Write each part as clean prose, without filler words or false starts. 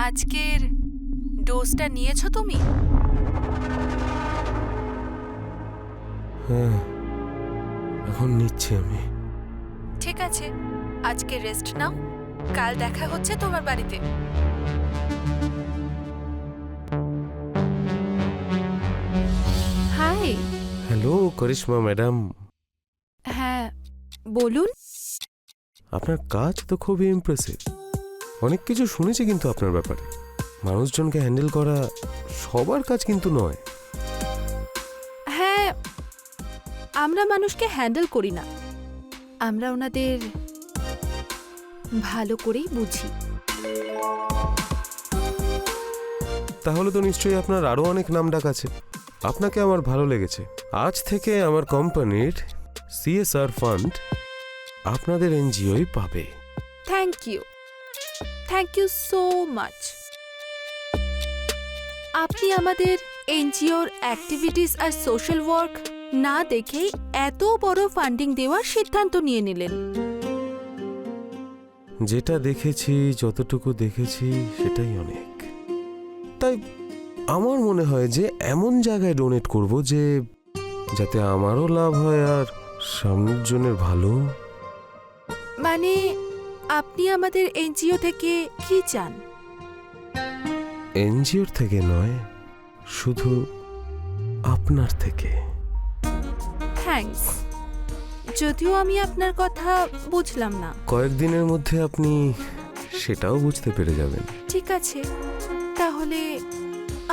আজকের ডোজটা নিয়েছো তুমি? হ্যাঁ, এখন নিচ্ছি আমি। ঠিক আছে, আজকে রেস্ট নাও, কাল দেখা হচ্ছে তোমার বাড়িতে। হাই। হ্যালো করিশ্মা ম্যাডাম। হ্যাঁ বলুন। আপনার কাজ তো খুবই ইমপ্রেসিভ। অনেক কিছু শুনেছি কিন্তু আপনার ব্যাপারে। মানুষজনকে হ্যান্ডেল করা সবার কাজ কিন্তু নয়। হ্যাঁ, আমরা মানুষকে হ্যান্ডেল করি না, আমরা ওনাদের ভালো করেই বুঝি। তাহলে তো নিশ্চয়ই আপনার আরো অনেক নামডাক আছে। আপনাকে আমার ভালো লেগেছে। আজ থেকে আমার কোম্পানির সিএসআর ফান্ড আপনাদের এনজিওই পাবে। Thank you so much. আপনি আমাদের এনজিওর অ্যাক্টিভিটিস আর সোশ্যাল ওয়ার্ক না দেখেই এত বড় ফান্ডিং দেওয়ার সিদ্ধান্ত নিয়ে নিলেন। যেটা দেখেছি, যতটুকু দেখেছি সেটাই অনেক। তাই আমার মনে হয় যে এমন জায়গায় ডোনেট করব যে যাতে আমারও লাভ হয় আর সামনের জনের ভালো। মানে আপনি আমাদের এনজিও থেকে কি চান? এনজিওর থেকে নয়, শুধু আপনার থেকে। থ্যাঙ্কস, যদিও আমি আপনার কথা বুঝলাম না। কয়েকদিনের মধ্যে আপনি সেটাও বুঝতে পেরে যাবেন। ঠিক আছে, তাহলে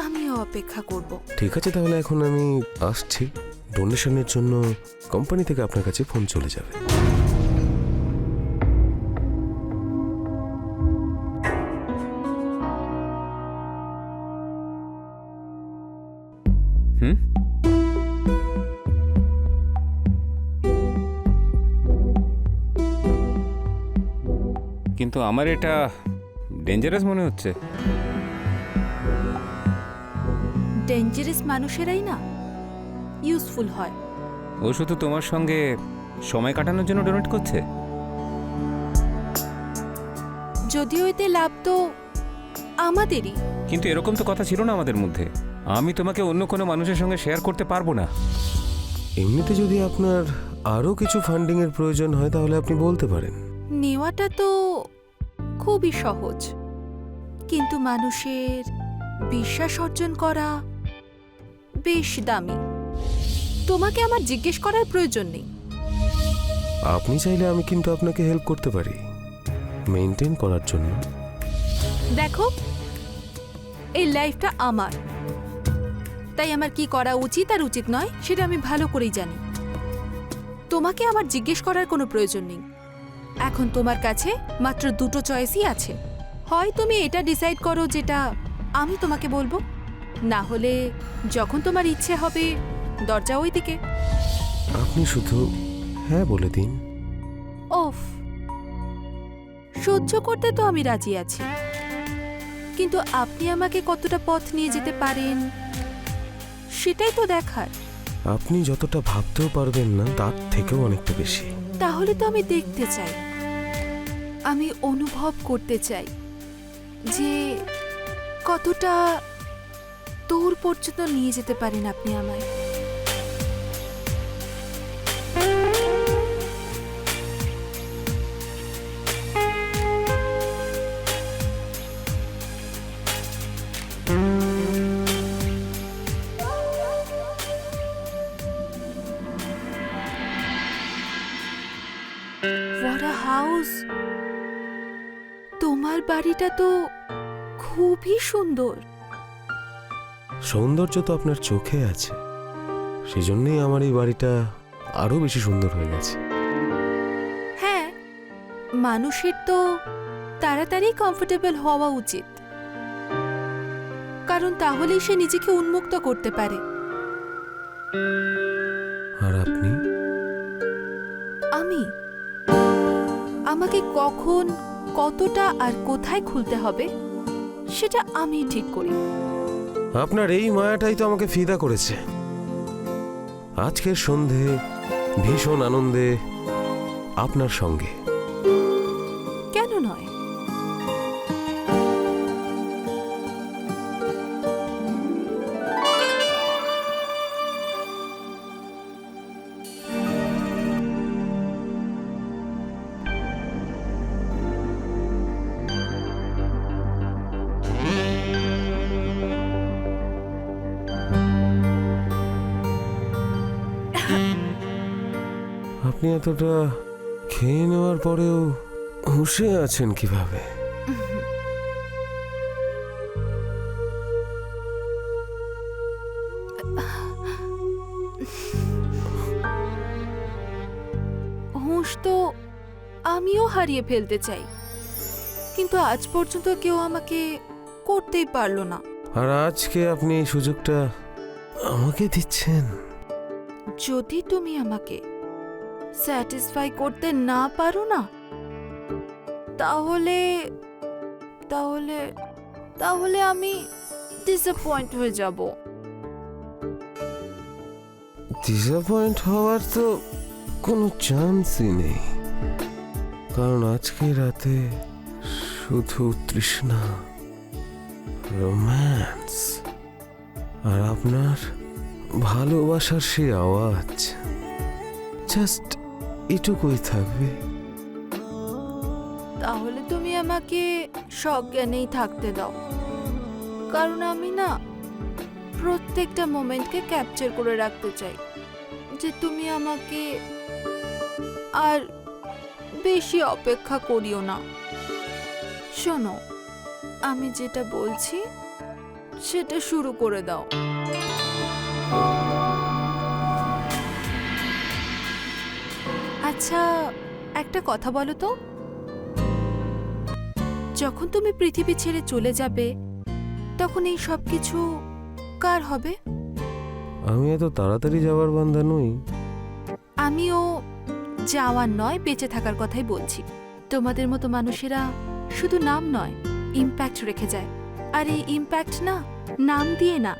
আমিও অপেক্ষা করব। ঠিক আছে, তাহলে এখন আমি আসছি। ডোনেশনের জন্য কোম্পানি থেকে আপনার কাছে ফোন চলে যাবে। কিন্তু আমার এটা ডেঞ্জারাস মনে হচ্ছে। ডেঞ্জারাস মানুষেরাই না ইউজফুল হয়। ও শুধু তোমার সঙ্গে সময় কাটানোর জন্য ডোনেট করছে। যদিও এতে লাভ তো আমাদেরই। কিন্তু এরকম তো কথা ছিল না আমাদের মধ্যে। আমি তোমাকে অন্য কোনো মানুষের সঙ্গে শেয়ার করতে পারবো না। এমনিতে যদি আপনার আরও কিছু ফান্ডিং এর প্রয়োজন হয় তাহলে আপনি বলতে পারেন। নেওয়াটা তো খুবই সহজ, কিন্তু মানুষের বিশ্বাস অর্জন করা বেশ দামি। তোমাকে আমার জিজ্ঞেস করার প্রয়োজন নেই। আপনি চাইলে আমি কিন্তু আপনাকে হেল্প করতে পারি মেইনটেইন করার জন্য। দেখো, এই লাইফটা আমার, তাই আমার কি করা উচিত আর উচিত নয় সেটা আমি ভালো করেই জানি। তোমাকে আমার জিজ্ঞেস করার কোনো প্রয়োজন নেই। এখন তোমার কাছে মাত্র দুটো চয়েসই আছে। হয় তুমি এটা ডিসাইড করো যেটা আমি তোমাকে বলবো, না হলে যখন তোমার ইচ্ছে হবে দরজা ওই দিকে। আপনি শুধু হ্যাঁ বলে দিন। ওফ, সহ্য করতে তো আমি রাজি আছি, কিন্তু আপনি আমাকে কতটা পথ নিয়ে যেতে পারেন সেটাই তো দেখার। আপনি যতটা ভাবতেও পারবেন না তার থেকেও অনেকটা বেশি। তাহলে তো আমি দেখতে চাই, আমি অনুভব করতে চাই যে কতটা দূর পর্যন্ত নিয়ে যেতে পারেন আপনি আমায়। What a house! তোমার বাড়িটা তো খুবই সুন্দর। সৌন্দর্য তো আপনার চোখে আছে, সেজন্যই আমার এই বাড়িটা আরো বেশি সুন্দর হয়ে গেছে। হ্যাঁ, মানুষের তো তাড়াতাড়ি কমফোর্টেবল হওয়া উচিত, কারণ তাহলেই সে নিজেকে উন্মুক্ত করতে পারে। আর আপনি? আমি, আমাকে কখন, কতটা আর কোথায় খুলতে হবে সেটা আমি ঠিক করি। আপনার এই মায়াটাই তো আমাকে ফিদা করেছে। আজকের সন্ধে ভীষণ আনন্দে আপনার সঙ্গে। কেন নয়? আপনি এতটা খেয়ে নেওয়ার পরেও হুঁশে আছেন কিভাবে? হুঁশ তো আমিও হারিয়ে ফেলতে চাই, কিন্তু আজ পর্যন্ত কেউ আমাকে করতেই পারলো না। আর আজকে আপনি এই সুযোগটা আমাকে দিচ্ছেন। যদি তুমি আমাকে স্যাটিসফাই করতে না পারো না, তাহলে তাহলে তাহলে আমি ডিসঅ্যাপয়েন্ট হয়ে যাব। ডিসঅ্যাপয়েন্ট হওয়ার তো কোনো চান্সই নেই, কারণ আজকে রাতে শুধু তৃষ্ণা, রোম্যান্স আর আপনার ভালোবাসার সেই আওয়াজ, জাস্ট এটুকুই থাকবে। তাহলে তুমি আমাকে সজ্ঞানেই থাকতে দাও, কারণ আমি না প্রত্যেকটা মোমেন্টকে ক্যাপচার করে রাখতে চাই, যে তুমি আমাকে আর বেশি অপেক্ষা করিও না। শোনো, আমি যেটা বলছি সেটা শুরু করে দাও। আচ্ছা, একটা কথা বলো তো, যখন তুমি পৃথিবী ছেড়ে চলে যাবে তখন এই সব কিছু কার হবে? আমি এত তাড়াতাড়ি যাওয়ার বান্দা নই। আমিও যাওয়ার নয়, বেঁচে থাকার কথাই বলছি। তোমাদের মতো মানুষেরা শুধু নাম নয়, ইম্প্যাক্ট রেখে যায়। আর এই ইম্প্যাক্ট না নাম দিয়ে না,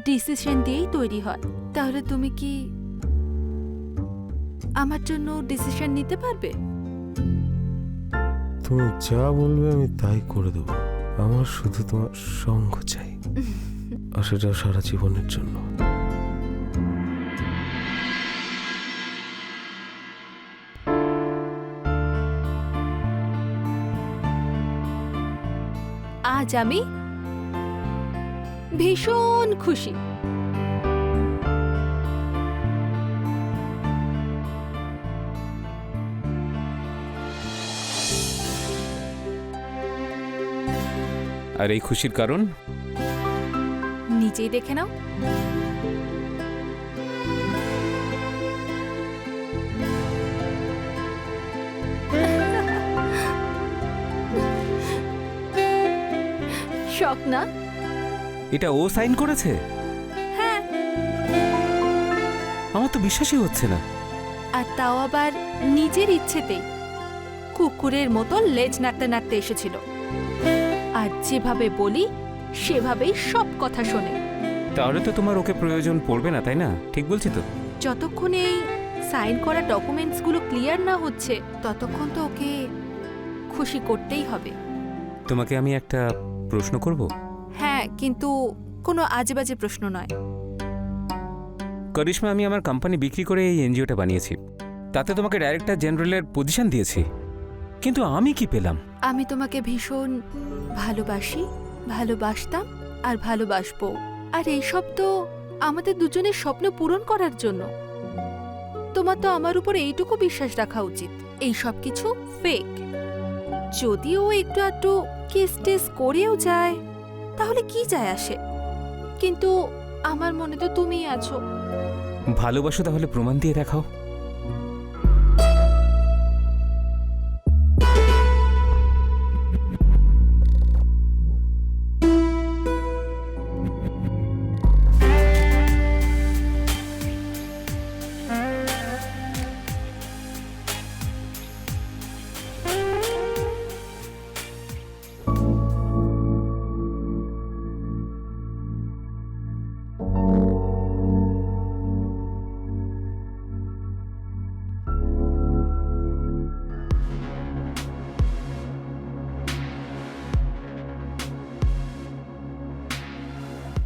ডিসিশন দিয়েই তৈরি হয়। তাহলে তুমি কি আমার জন্য ডিসিশন নিতে পারবে? তুমি যা বলবে আমি তাই করে দেবো। আমার শুধু তোমার সঙ্গ চাই, আর সেটা সারা জীবনের জন্য। আজ আমি ভীষণ খুশি। আর এই খুশির কারণ? নিজেই দেখে নাও। শখ না? এটা ও সাইন করেছে? হ্যাঁ। আমার তো বিশ্বাসই হচ্ছে না। আর তাও আবার নিজের ইচ্ছেতেই। কুকুরের মতো লেজ নাড়তে নাড়তে এসেছিল, আর যেভাবে বলি সেভাবেই সব কথা শোনে। তাহলে তো তোমার ওকে প্রয়োজন পড়বে না, তাই না? ঠিক বলছি তো? যতক্ষণ এই সাইন করা ডকুমেন্টসগুলো ক্লিয়ার না হচ্ছে ততক্ষণ তো ওকে খুশি করতেই হবে। তোমাকে আমি একটা প্রশ্ন করব? হ্যাঁ, কিন্তু কোনো আজেবাজে প্রশ্ন নয়। করিশ্মা, আমি আমার কোম্পানি বিক্রি করে এই এনজিওটা বানিয়েছি। তাতে তোমাকে ডাইরেক্টর জেনারেলের পজিশন দিয়েছি, কিন্তু আমি কি পেলাম? আমি তোমাকে ভীষণ ভালোবাসি, ভালোবাসতাম আর ভালোবাসবো। আর এইসব তো আমাদের দুজনের স্বপ্ন পূরণ করার জন্য। তোমার তো আমার উপর এইটুকু বিশ্বাস রাখা উচিত, এই সব কিছু ফেক। যদিও একটু আধটু কেস টেস করেও যায় তাহলে কি যায় আসে, কিন্তু আমার মনে তো তুমিই আছো। ভালোবাসো, তাহলে প্রমাণ দিয়ে দেখাও।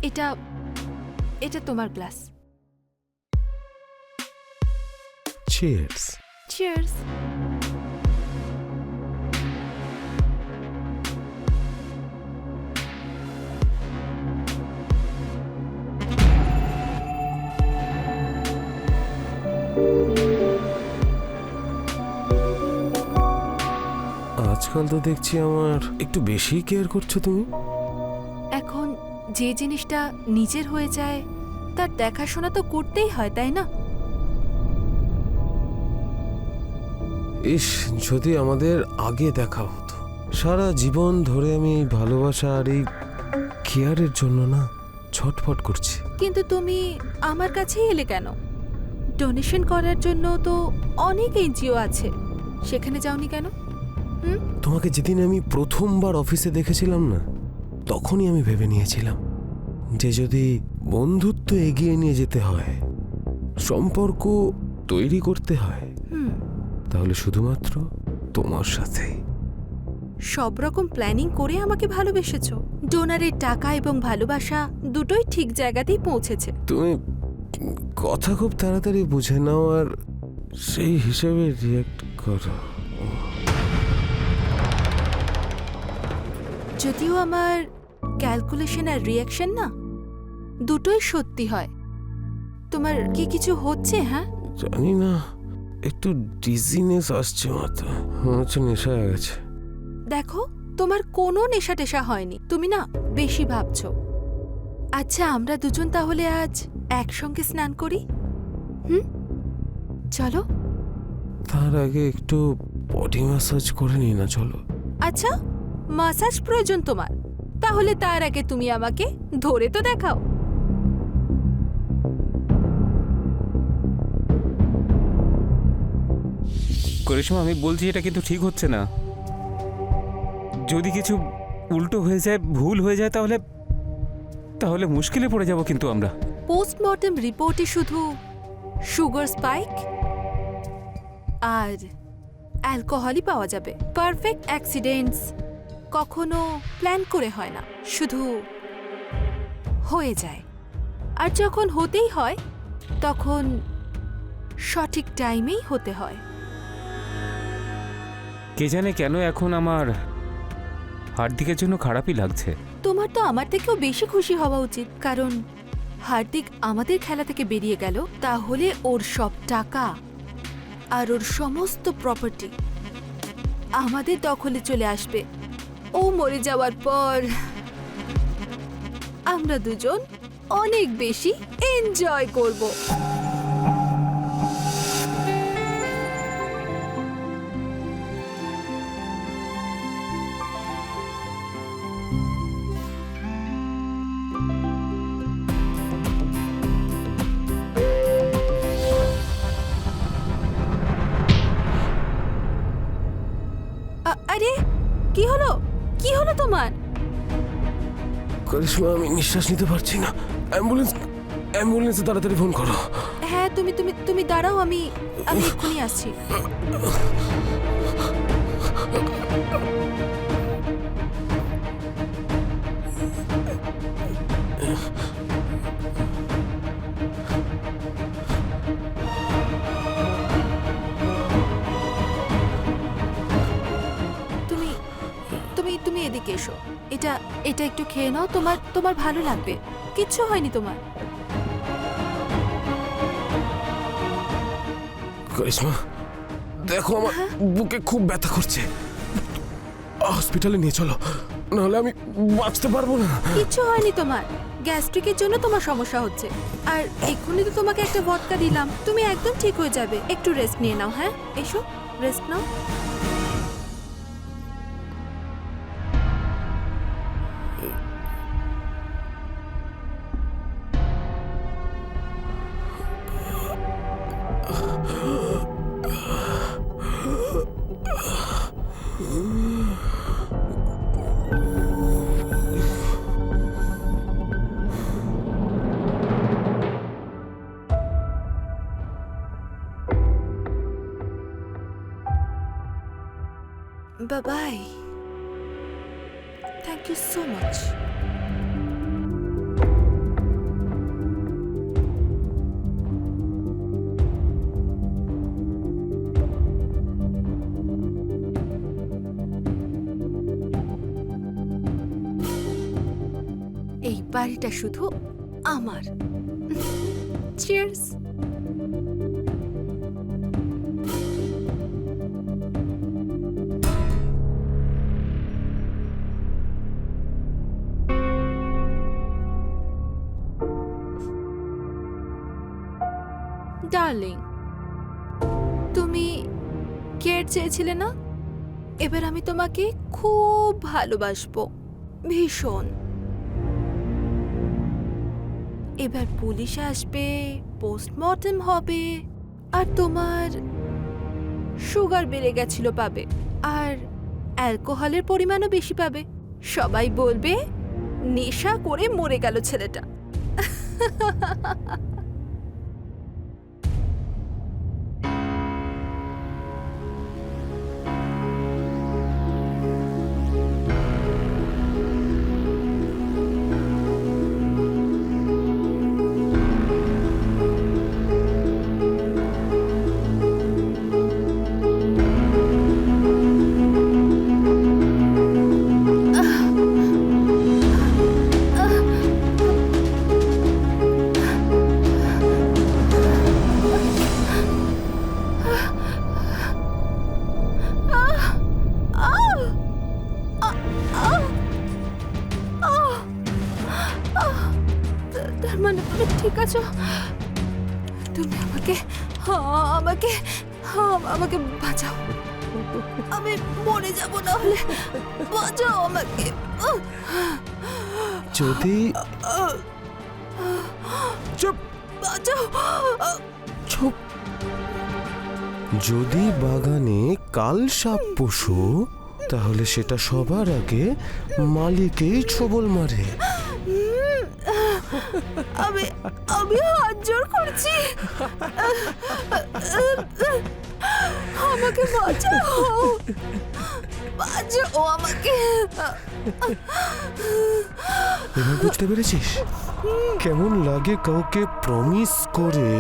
এটা এটা তোমার গ্লাস। চিয়ার্স। চিয়ার্স। আজকাল তো দেখছি আমার একটু বেশি কেয়ার করছো তুমি। এখন যে জিনিসটা নিজের হয়ে যায় তার দেখাশোনা তো করতেই হয়, তাই না? ইস, যদি আমাদের আগে দেখা হতো। সারা জীবন ধরে আমি এই ভালোবাসা আর এই কেয়ারের জন্য না ছটফট করছি। কিন্তু তুমি আমার কাছেই এলে কেন? ডোনেশন করার জন্য তো অনেক এনজিও আছে, সেখানে যাওনি কেন? তোমাকে যেদিন আমি প্রথমবার অফিসে দেখেছিলাম না, তখনই আমি ভেবে নিয়েছিলাম যে যদি বন্ধুত্ব এগিয়ে নিয়ে যেতে হয়, সম্পর্ক তৈরি করতে হয়, তাহলে শুধুমাত্র তোমার সাথে। সব রকম প্ল্যানিং করে আমাকে ভালোবেসেছো। ডোনারের টাকা এবং ভালোবাসা দুটোই ঠিক জায়গাতেই পৌঁছেছে। তুমি কথা খুব তাড়াতাড়ি বুঝে নাও আর সেই হিসেবে রিয়েক্ট করো। যদিও আমার ক্যালকুলেশন আর রিয়াকশন না দুটোই সত্যি হয়। তোমার কি কিছু হচ্ছে? হ্যাঁ, জানি না, একটু ডিজিনেস আসছে, মাথা মনে হচ্ছে নেশা হয়ে গেছে। দেখো, তোমার কোনো নেশা টেশা হয়নি, তুমি না বেশি ভাবছো। আচ্ছা, আমরা দুজন তাহলে আজ একসঙ্গে স্নান করি? চলো। তার আগে একটু বডি ম্যাসাজ করে নি না? চলো। আচ্ছা, মাসাজ প্রয়োজন তোমার? তাহলে তার আগে তুমি আমাকে ধরে তো দেখাও। করিশ্মা, আমি বলছি এটা কিন্তু ঠিক হচ্ছে না। যদি কিছু উল্টো হয়ে যায়, ভুল হয়ে যায়, তাহলে তাহলে মুশকিলে পড়ে যাব কিন্তু আমরা। পোস্টমর্টেম রিপোর্টে শুধু সুগার স্পাইক আর অ্যালকোহলই পাওয়া যাবে। পারফেক্ট অ্যাক্সিডেন্টস কখনো প্ল্যান করে হয় না, শুধু হয়ে যায়। আর যখন হতেই হয় তখন সঠিক টাইমেই হতে হয়। কে জানে কেন এখন আমার হার্দিকের জন্য খারাপই লাগছে। তোমার তো আমার থেকেও বেশি খুশি হওয়া উচিত, কারণ হার্দিক আমাদের খেলা থেকে বেরিয়ে গেল, তাহলে ওর সব টাকা আর ওর সমস্ত প্রপার্টি আমাদের দখলে চলে আসবে। ও মরে যাওয়ার পর আমরা দুজন অনেক বেশি এনজয় করব। আরে, কি হলো? কি হলো তোমার? করিশ্মা, আমি নিঃশ্বাস নিতে পারছি না। অ্যাম্বুলেন্সে তাড়াতাড়ি ফোন করো। হ্যাঁ, তুমি তুমি তুমি দাঁড়াও, আমি এক্ষুনি আসছি। তুমি তুমি তুমি এদিকে এসো। এটা এটা একটু খেয়ে নাও, তোমার তোমার ভালো লাগবে। কিচ্ছু হয়নি তোমার। করিশ্মা, দেখো আমার বুকে খুব ব্যথা করছে, হসপিটালে নিয়ে চলো, নাহলে আমি বাঁচতে পারবো না। কিচ্ছু হয়নি তোমার। গ্যাস্ট্রিকের জন্য তোমার সমস্যা হচ্ছে, আর এক্ষুনি তো তোমাকে একটা ভদকা দিলাম, তুমি একদম ঠিক হয়ে যাবে। একটু রেস্ট নিয়ে নাও। হ্যাঁ, এসো, rest now. Bye-bye. Thank you so much. এই বাড়িটা শুধু আমার। চিয়ার্স। ডার্লিং, তুমি কেয়ার চেয়েছিলে না? এবার আমি তোমাকে খুব ভালোবাসবো, ভীষণ। এবার পুলিশ আসবে, পোস্টমর্টেম হবে, আর তোমার সুগার বেড়ে গেছিল পাবে, আর অ্যালকোহলের পরিমাণও বেশি পাবে। সবাই বলবে নেশা করে মরে গেল ছেলেটা। তার মানে তুমি ঠিক আছো? তুমি আমাকে আমাকে আমাকে বাঁচাও, আমি মরে যাব, না হলে বাঁচাও আমাকে। যদি চুপ বাঁচাও। চুপ, যদি বাগানে কাল সাপ পশু, তাহলে সেটা সবার আগে মালিকেই ছোবল মারে। আমি আমি হাত জোড় করছি, আমাকে বাঁচাও, বাঁচাও আমাকে। এবার বুঝতে পেরেছিস কেমন লাগে কাউকে প্রমিস করে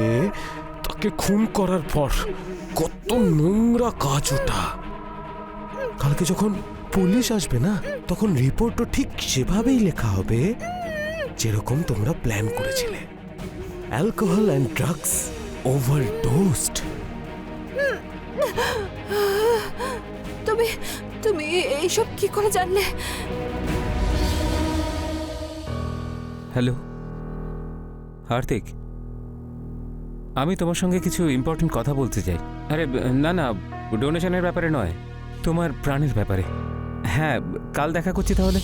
তাকে খুন করার পর কত নোংরা কাজ ওটা। কালকে যখন পুলিশ আসবে না, তখন রিপোর্টও ঠিক সেভাবেই লেখা হবে যেরকম তোমরা প্ল্যান করেছিলে। Alcohol and drugs overdosed. তুমি তুমি এইসব কি করে জানলে? হ্যালো হার্দিক, আমি তোমার সঙ্গে কিছু ইম্পর্টেন্ট কথা বলতে চাই। আরে না না, ডোনেশনের ব্যাপারে নয়, তোমার প্রাণের ব্যাপারে। হ্যাঁ, কাল দেখা করছি তাহলে।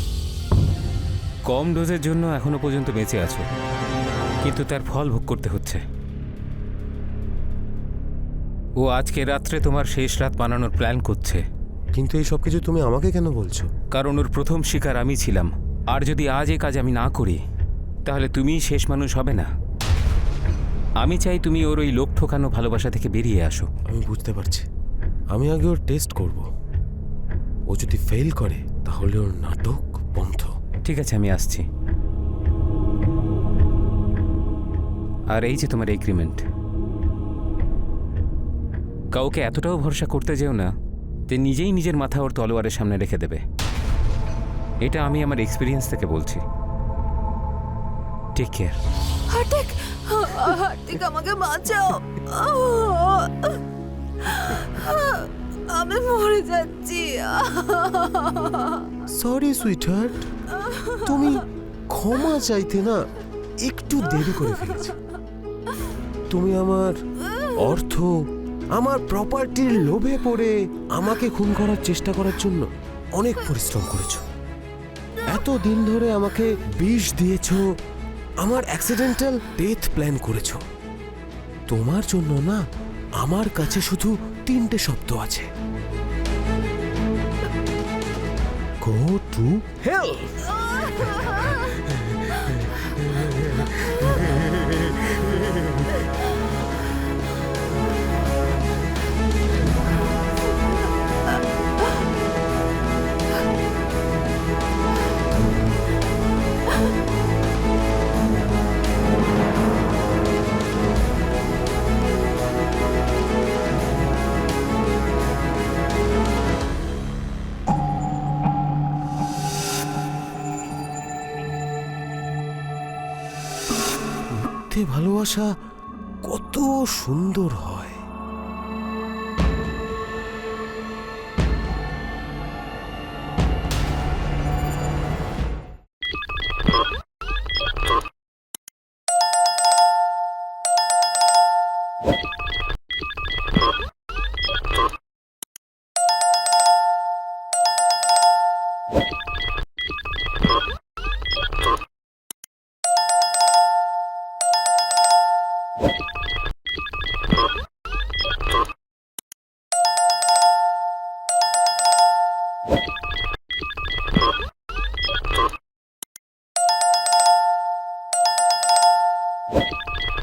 কম ডোজের জন্য এখনো পর্যন্ত বেঁচে আছো, কিন্তু তার ফল ভোগ করতে হচ্ছে। ও আজকে রাত্রে তোমার শেষ রাত বানানোর প্ল্যান করছে। কিন্তু এই সব কিছু তুমি আমাকে কেন বলছো? কারণ ওর প্রথম শিকার আমি ছিলাম, আর যদি আজ এই কাজ আমি না করি তাহলে তুমিই শেষ মানুষ হবে না। আমি চাই তুমি ওর ওই লোক ঠকানো ভালোবাসা থেকে বেরিয়ে আসো। আমি বুঝতে পারছি, আমি আগে ওর টেস্ট করব। ও যদি ফেল করে তাহলে ওর নাটক বন্ধ। ঠিক আছে, আমি আসছি। আর এই যে তোমার এগ্রিমেন্ট, কাউকে এতটাও ভরসা করতে যেও না যে নিজেই নিজের মাথা ওর তলোয়ারের সামনে রেখে দেবে। এটা আমি আমার এক্সপিরিয়েন্স থেকে বলছি। Take care. হার্দিক, হার্দিক আমাকে বাঁচাও, আমি মরে যাচ্ছি। সরি সুইটহার্ট, তুমি ক্ষমা চাইতে না একটু দেরি করে ফেলেছি। তুমি আমার অর্থ, আমার প্রপার্টির লোভে পড়ে আমাকে খুন করার চেষ্টা করার জন্য অনেক পরিশ্রম করেছো। এত দিন ধরে আমাকে বিষ দিয়েছো, আমার অ্যাক্সিডেন্টাল ডেথ প্ল্যান করেছো। তোমার জন্য না আমার কাছে শুধু 3টে শব্দ আছে: গো টু হেল। ভালোবাসা কত সুন্দর হয়।